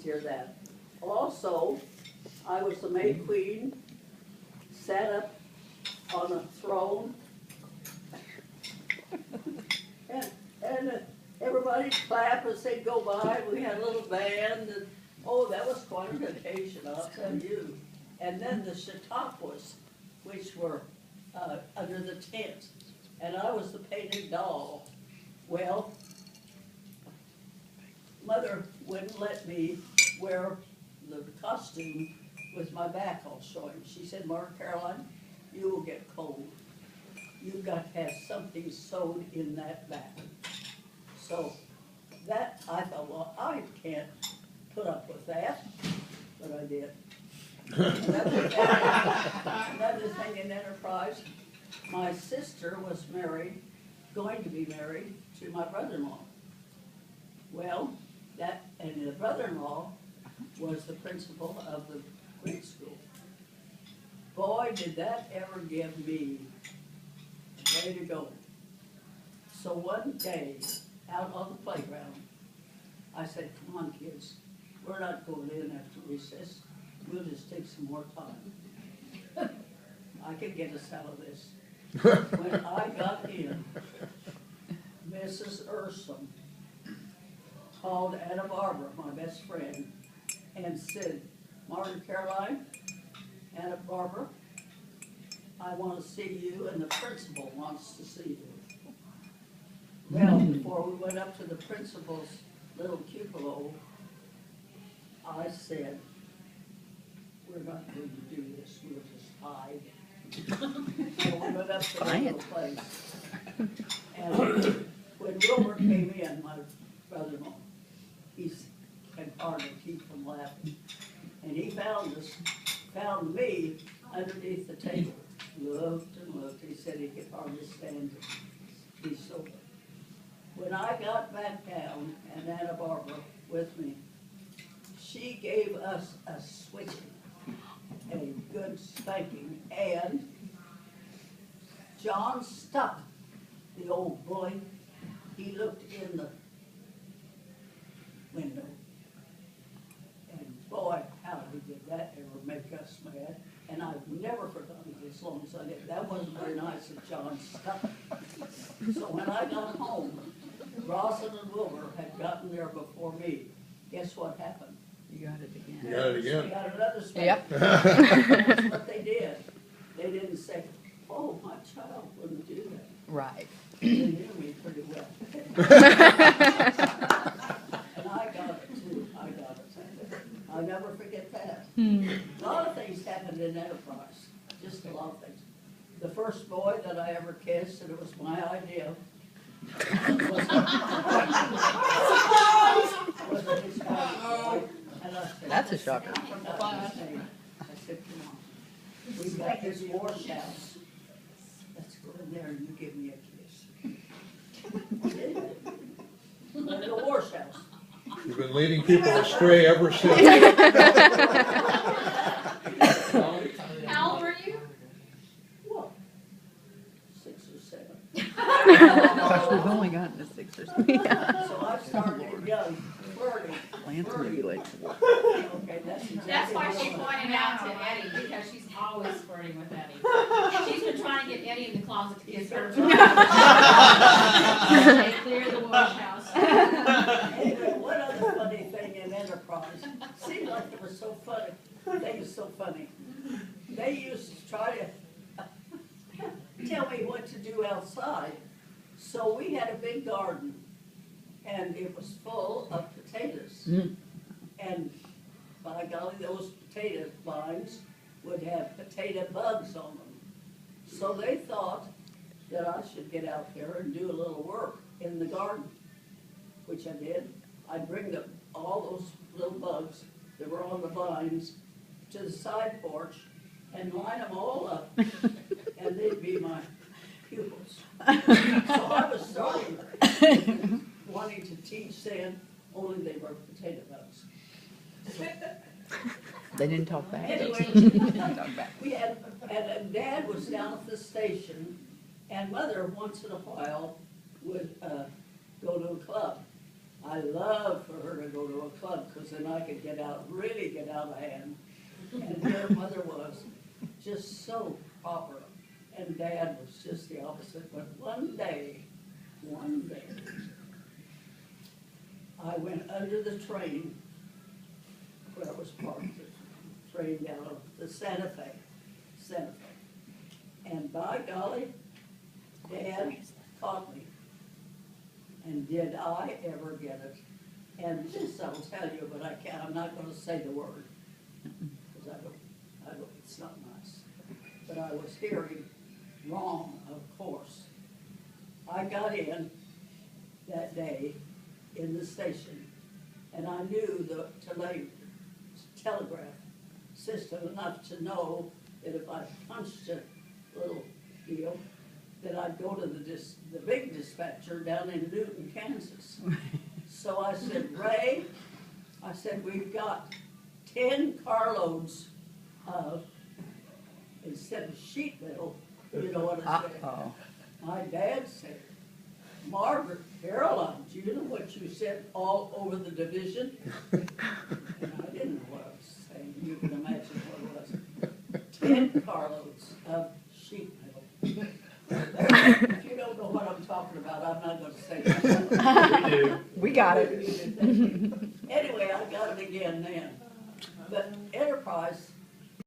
Hear that. Also, I was the May Queen, sat up on a throne, and everybody clapped as they go by. We had a little band, and oh, that was quite an occasion, I'll tell you. And then the Chautauquas, which were under the tent, and I was the painted doll. Well, Mother wouldn't let me wear the costume with my back all showing. She said, Margaret Caroline, you will get cold. You've got to have something sewed in that back. So that, I thought, well, I can't put up with that, but I did. Another thing in Enterprise, my sister was married, going to be married to my brother-in-law. Well, and the brother-in-law was the principal of the grade school. Boy, did that ever give me a way to go. So one day, out on the playground, I said, come on kids, we're not going in after recess, we'll just take some more time. I can get us out of this. When I got in, Mrs. Ursom called Anna Barbara, my best friend, and said, Margaret Caroline, Anna Barbara, I want to see you, and the principal wants to see you. Well, before we went up to the principal's little cupola, I said, we're not going to do this, we'll just hide. So we went up to the little place. And when Wilbur came in, my brother-in-law, he can hardly keep from laughing. And he found me underneath the table. Looked and looked. He said he could hardly stand it. He's sober. When I got back down, and Anna Barbara with me, she gave us a switching, a good spanking, and John Stuck, the old bully, he looked in the window, and boy, how did that ever make us mad? And I've never forgotten it as long as I did. That wasn't very nice of John Stuck. So when I got home, Rosalind and Wilbur had gotten there before me. Guess what happened? You got it again. You got it again. They got another spanking. Yep. That's what they did. They didn't say, oh, my child wouldn't do that. Right. They knew me pretty well. And I got it too. I got it. I'll never forget that. A lot of things happened in Enterprise. Just a lot of things. The first boy that I ever kissed, and it was my idea, was a Hispanic boy. And I said, That's a shocker. I said, come on. We've got this wash house. Let's go in there and you give me a kiss. In the wash house. You've been leading people astray ever since. How old were you? What? 6 or 7. Gosh, we've only gotten to 6 or 7. Yeah. So I started young, flirting. Lance may be late. Okay, that's exactly That's why what she I'm- pointed out to Eddie, because she's always flirting with Eddie. She's been trying to get Eddie in the closet to kiss her. They clear the wash house. Anyway, one other funny thing in Enterprise, seemed like it was so funny, they were so funny. They used to try to tell me what to do outside. So we had a big garden, and it was full of potatoes. And by golly, those potato vines would have potato bugs on them. So they thought that I should get out there and do a little work in the garden, which I did. I'd bring all those little bugs that were on the vines to the side porch and line them all up, and they'd be my pupils. So I was starting wanting to teach then, only they were potato bugs. So, They didn't talk back. anyway, Didn't talk back. we had, and Dad was down at the station, and Mother once in a while would go to a club. I love for her to go to a club, because then I could really get out of hand. And her mother was just so proper, and Dad was just the opposite. But one day, I went under the train where I was parked, the train down to Santa Fe. And by golly, Dad caught me. And did I ever get it? And this I will tell you, but I'm not gonna say the word. Because it's not nice. But I was hearing wrong, of course. I got in that day in the station, and I knew the telegraph system enough to know that if I punched a little deal, that I'd go to the big dispatcher down in Newton, Kansas. So I said, Ray, I said, we've got 10 carloads of, instead of sheet metal, you know what I said? Uh-oh. My dad said, Margaret Caroline, do you know what you said all over the division? And I didn't know what I was saying. You can imagine what it was. 10 carloads of sheet metal. If you don't know what I'm talking about, I'm not gonna say that. We do. We got it. Anyway, I got it again then. But Enterprise